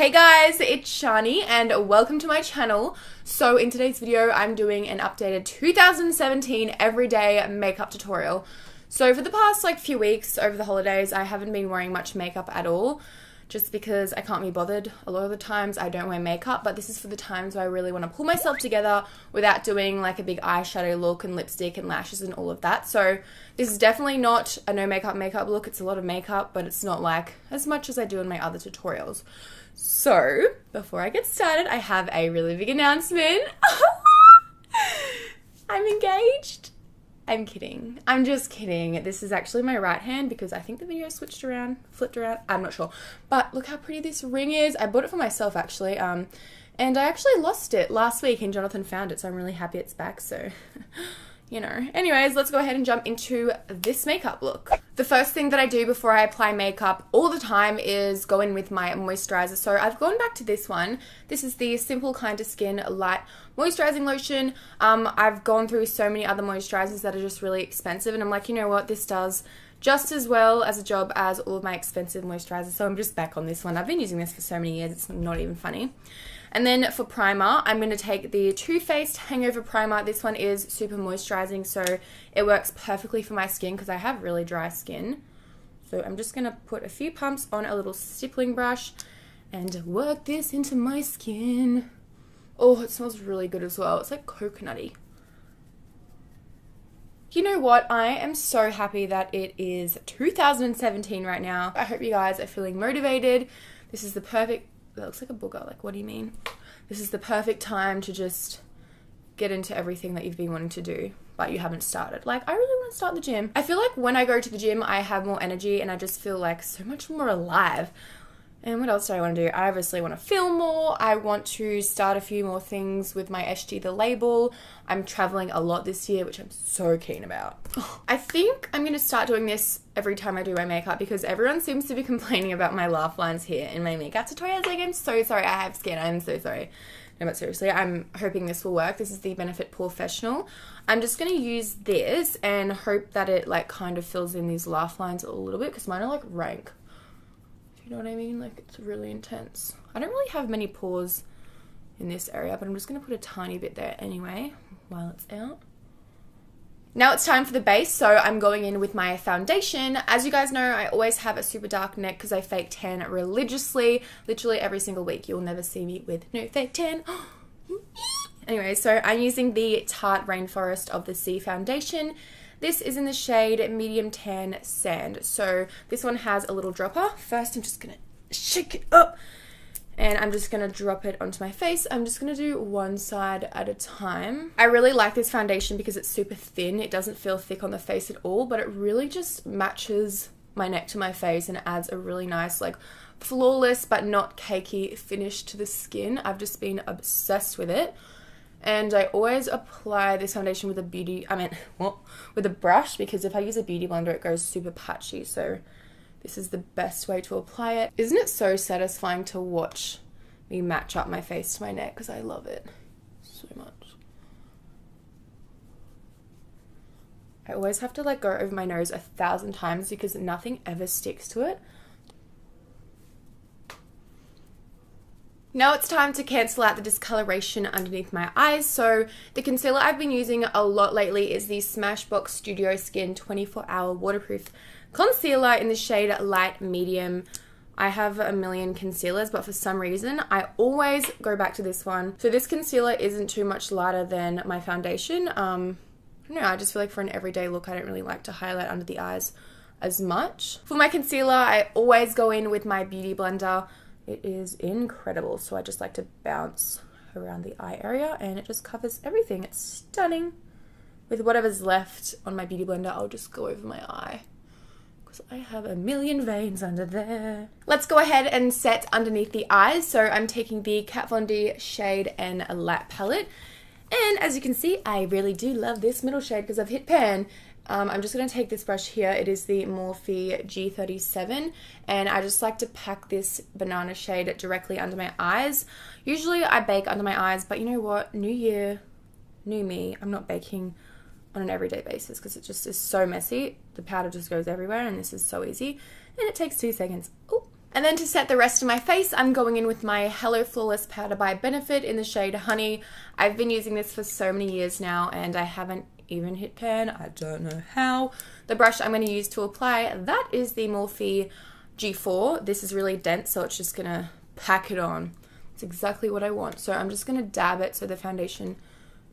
Hey guys, it's Shani and welcome to my channel. So in today's video, I'm doing an updated 2017 everyday makeup tutorial. So for the past few weeks over the holidays, I haven't been wearing much makeup at all, just because I can't be bothered. A lot of the times I don't wear makeup, but this is for the times where I really want to pull myself together without doing like a big eyeshadow look and lipstick and lashes and all of that. So this is definitely not a no makeup look. It's a lot of makeup, but it's not like as much as I do in my other tutorials. So before I get started, I have a really big announcement. I'm engaged. I'm kidding. I'm just kidding. This is actually my right hand because I think the video flipped around. I'm not sure. But look how pretty this ring is. I bought it for myself actually. And I actually lost it last week and Jonathan found it, so I'm really happy it's back. So, you know. Anyways, let's go ahead and jump into this makeup look. The first thing that I do before I apply makeup all the time is go in with my moisturizer. So I've gone back to this one. This is the Simple Kind of Skin Light Moisturizing Lotion. I've gone through so many other moisturizers that are just really expensive, and I'm like, you know what, this does just as well as a job as all of my expensive moisturizers, so I'm just back on this one. I've been using this for so many years, it's not even funny. And then for primer, I'm going to take the Too Faced Hangover Primer. This one is super moisturizing, so it works perfectly for my skin because I have really dry skin. So I'm just going to put a few pumps on a little stippling brush and work this into my skin. Oh, it smells really good as well. It's like coconutty. You know what? I am so happy that it is 2017 right now. I hope you guys are feeling motivated. This is the perfect... That looks like a booger. Like, what do you mean? This is the perfect time to just get into everything that you've been wanting to do, but you haven't started. Like, I really want to start the gym. I feel like when I go to the gym, I have more energy and I just feel like so much more alive. And what else do I want to do? I obviously want to film more. I want to start a few more things with my SG The Label. I'm traveling a lot this year, which I'm so keen about. I think I'm going to start doing this every time I do my makeup because everyone seems to be complaining about my laugh lines here in my makeup tutorials. Like, I'm so sorry. I have skin. I'm so sorry. No, but seriously, I'm hoping this will work. This is the Benefit Porefessional. I'm just going to use this and hope that it like kind of fills in these laugh lines a little bit because mine are like rank. You know what I mean? Like, it's really intense. I don't really have many pores in this area, but I'm just going to put a tiny bit there anyway while it's out. Now it's time for the base, so I'm going in with my foundation. As you guys know, I always have a super dark neck because I fake tan religiously. Literally every single week. You'll never see me with no fake tan. Anyway, so I'm using the Tarte Rainforest of the Sea foundation. This is in the shade Medium Tan Sand. So this one has a little dropper. First, I'm just going to shake it up. And I'm just going to drop it onto my face. I'm just going to do one side at a time. I really like this foundation because it's super thin. It doesn't feel thick on the face at all, but it really just matches my neck to my face and adds a really nice, like, flawless but not cakey finish to the skin. I've just been obsessed with it. And I always apply this foundation with with a brush, because if I use a beauty blender, it goes super patchy. So this is the best way to apply it. Isn't it so satisfying to watch me match up my face to my neck? Because I love it so much. I always have to like go over my nose 1,000 times because nothing ever sticks to it. Now it's time to cancel out the discoloration underneath my eyes. So the concealer I've been using a lot lately is the Smashbox Studio Skin 24-Hour Waterproof Concealer in the shade Light Medium. I have a million concealers, but for some reason I always go back to this one. So this concealer isn't too much lighter than my foundation. I don't know, I just feel like for an everyday look I don't really like to highlight under the eyes as much. For my concealer, I always go in with my beauty blender. It is incredible, so I just like to bounce around the eye area and it just covers everything. It's stunning. With whatever's left on my beauty blender, I'll just go over my eye because I have a million veins under there. Let's go ahead and set underneath the eyes. So I'm taking the Kat Von D Shade and Light palette. And as you can see, I really do love this middle shade because I've hit pan. I'm just going to take this brush here. It is the Morphe G37, and I just like to pack this banana shade directly under my eyes. Usually I bake under my eyes, but you know what? New year, new me. I'm not baking on an everyday basis because it just is so messy. The powder just goes everywhere, and this is so easy. And it takes 2 seconds. Oh, And then to set the rest of my face, I'm going in with my Hello Flawless Powder by Benefit in the shade Honey. I've been using this for so many years now and I haven't even hit pan. I don't know how. The brush I'm going to use to apply, that is the Morphe G4. This is really dense, so it's just going to pack it on. It's exactly what I want. So I'm just going to dab it so the foundation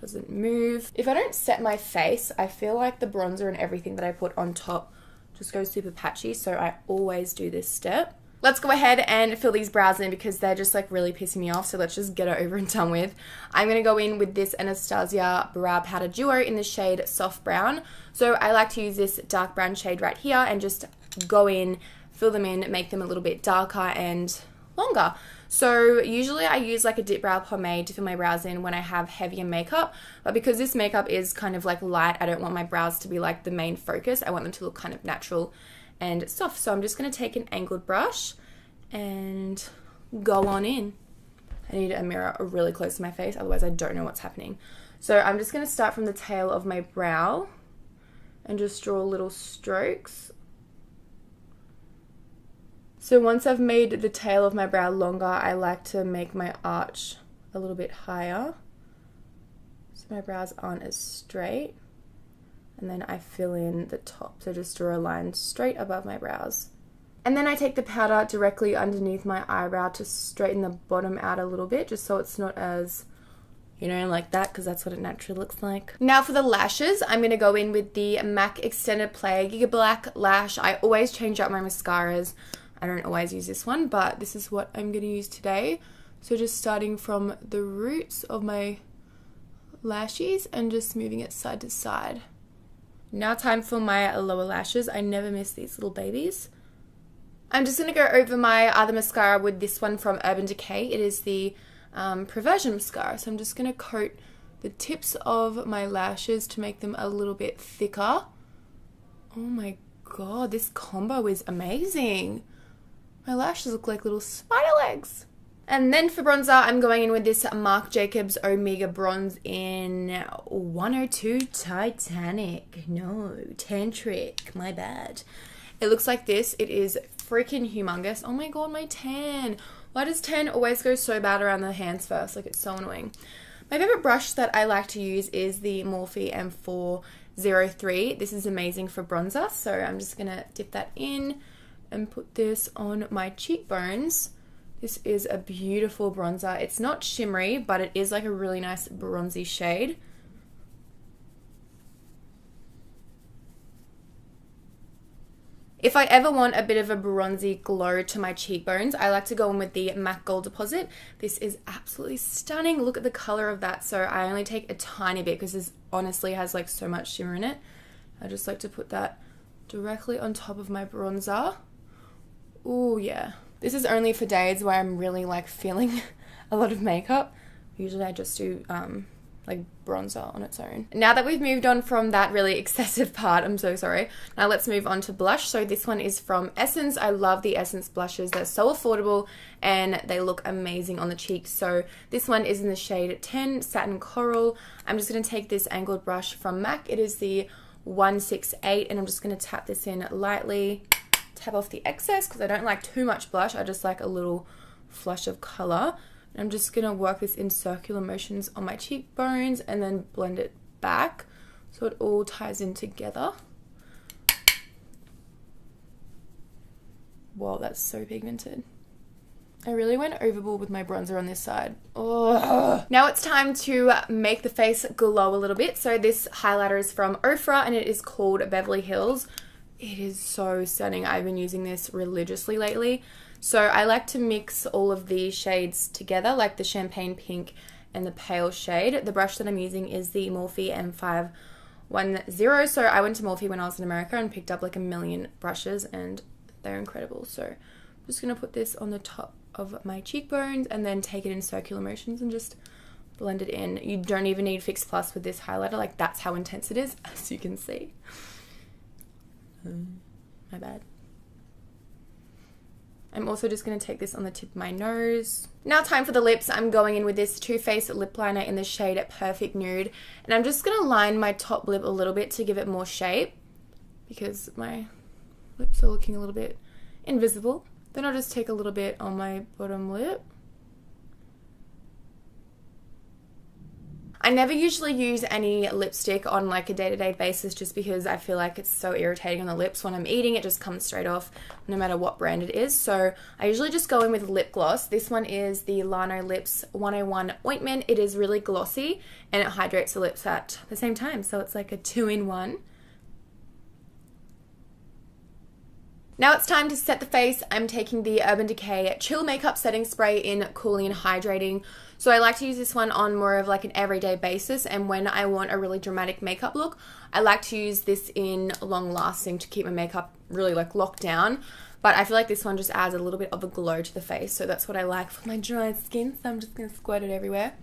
doesn't move. If I don't set my face, I feel like the bronzer and everything that I put on top just goes super patchy, so I always do this step. Let's go ahead and fill these brows in because they're just like really pissing me off, so let's just get it over and done with. I'm going to go in with this Anastasia Brow Powder Duo in the shade Soft Brown. So I like to use this dark brown shade right here and just go in, fill them in, make them a little bit darker and longer. So usually I use like a dip brow pomade to fill my brows in when I have heavier makeup, but because this makeup is kind of like light, I don't want my brows to be like the main focus. I want them to look kind of natural and soft. So I'm just going to take an angled brush and go on in. I need a mirror really close to my face, otherwise I don't know what's happening. So I'm just going to start from the tail of my brow and just draw little strokes. So once I've made the tail of my brow longer, I like to make my arch a little bit higher so my brows aren't as straight. And then I fill in the top, so just draw a line straight above my brows. And then I take the powder directly underneath my eyebrow to straighten the bottom out a little bit, just so it's not as, you know, like that, because that's what it naturally looks like. Now for the lashes, I'm going to go in with the MAC Extended Play Gigiblack Lash. I always change up my mascaras. I don't always use this one, but this is what I'm going to use today. So just starting from the roots of my lashes and just moving it side to side. Now time for my lower lashes. I never miss these little babies. I'm just going to go over my other mascara with this one from Urban Decay. It is the Perversion mascara. So I'm just going to coat the tips of my lashes to make them a little bit thicker. Oh my god, this combo is amazing. My lashes look like little spider legs. And then for bronzer, I'm going in with this Marc Jacobs Omega Bronze in 102 Titanic. No, Tantric. My bad. It looks like this. It is freaking humongous. Oh my god, my tan. Why does tan always go so bad around the hands first? Like, it's so annoying. My favorite brush that I like to use is the Morphe M403. This is amazing for bronzer. So I'm just going to dip that in and put this on my cheekbones. This is a beautiful bronzer. It's not shimmery, but it is like a really nice bronzy shade. If I ever want a bit of a bronzy glow to my cheekbones, I like to go in with the MAC Gold Deposit. This is absolutely stunning. Look at the color of that. So I only take a tiny bit because this honestly has like so much shimmer in it. I just like to put that directly on top of my bronzer. Oh yeah. This is only for days where I'm really like feeling a lot of makeup. Usually I just do like bronzer on its own. Now that we've moved on from that really excessive part, I'm so sorry. Now let's move on to blush. So this one is from Essence. I love the Essence blushes. They're so affordable and they look amazing on the cheeks. So this one is in the shade 10 Satin Coral. I'm just going to take this angled brush from MAC. It is the 168 and I'm just going to tap this in lightly. Tap off the excess because I don't like too much blush. I just like a little flush of color. And I'm just going to work this in circular motions on my cheekbones and then blend it back so it all ties in together. Whoa, that's so pigmented. I really went overboard with my bronzer on this side. Oh. Now it's time to make the face glow a little bit. So this highlighter is from Ofra and it is called Beverly Hills. It is so stunning. I've been using this religiously lately. So I like to mix all of these shades together, like the champagne pink and the pale shade. The brush that I'm using is the Morphe M510. So I went to Morphe when I was in America and picked up like a million brushes and they're incredible. So I'm just going to put this on the top of my cheekbones and then take it in circular motions and just blend it in. You don't even need Fix Plus with this highlighter. Like, that's how intense it is, as you can see. My bad. I'm also just going to take this on the tip of my nose. Now time for the lips. I'm going in with this Too Faced lip liner in the shade Perfect Nude. And I'm just going to line my top lip a little bit to give it more shape because my lips are looking a little bit invisible. Then I'll just take a little bit on my bottom lip. I never usually use any lipstick on like a day-to-day basis just because I feel like it's so irritating on the lips. When I'm eating, it just comes straight off no matter what brand it is. So I usually just go in with lip gloss. This one is the Lano Lips 101 Ointment. It is really glossy and it hydrates the lips at the same time. So it's like a 2-in-1. Now it's time to set the face. I'm taking the Urban Decay Chill Makeup Setting Spray in Cooling and Hydrating. So I like to use this one on more of like an everyday basis, and when I want a really dramatic makeup look, I like to use this in Long Lasting to keep my makeup really like locked down. But I feel like this one just adds a little bit of a glow to the face, so that's what I like for my dry skin. So I'm just going to squirt it everywhere.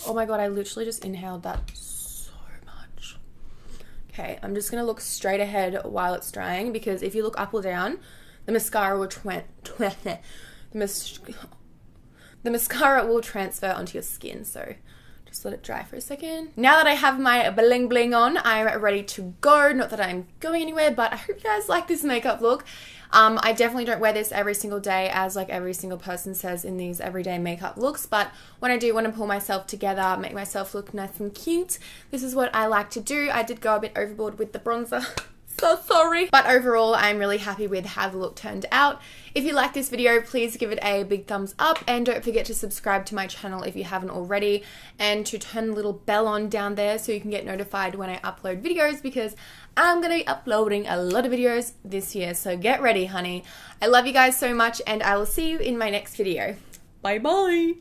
Oh my god, I literally just inhaled that so much. Okay, I'm just going to look straight ahead while it's drying, because if you look up or down, the mascara will the mascara will transfer onto your skin, so just let it dry for a second. Now that I have my bling bling on, I'm ready to go. Not that I'm going anywhere, but I hope you guys like this makeup look. I definitely don't wear this every single day, as like every single person says in these everyday makeup looks, but when I do want to pull myself together, make myself look nice and cute, this is what I like to do. I did go a bit overboard with the bronzer. So sorry. But overall, I'm really happy with how the look turned out. If you like this video, please give it a big thumbs up, and don't forget to subscribe to my channel if you haven't already, and to turn the little bell on down there so you can get notified when I upload videos, because I'm going to be uploading a lot of videos this year. So get ready, honey. I love you guys so much, and I will see you in my next video. Bye bye.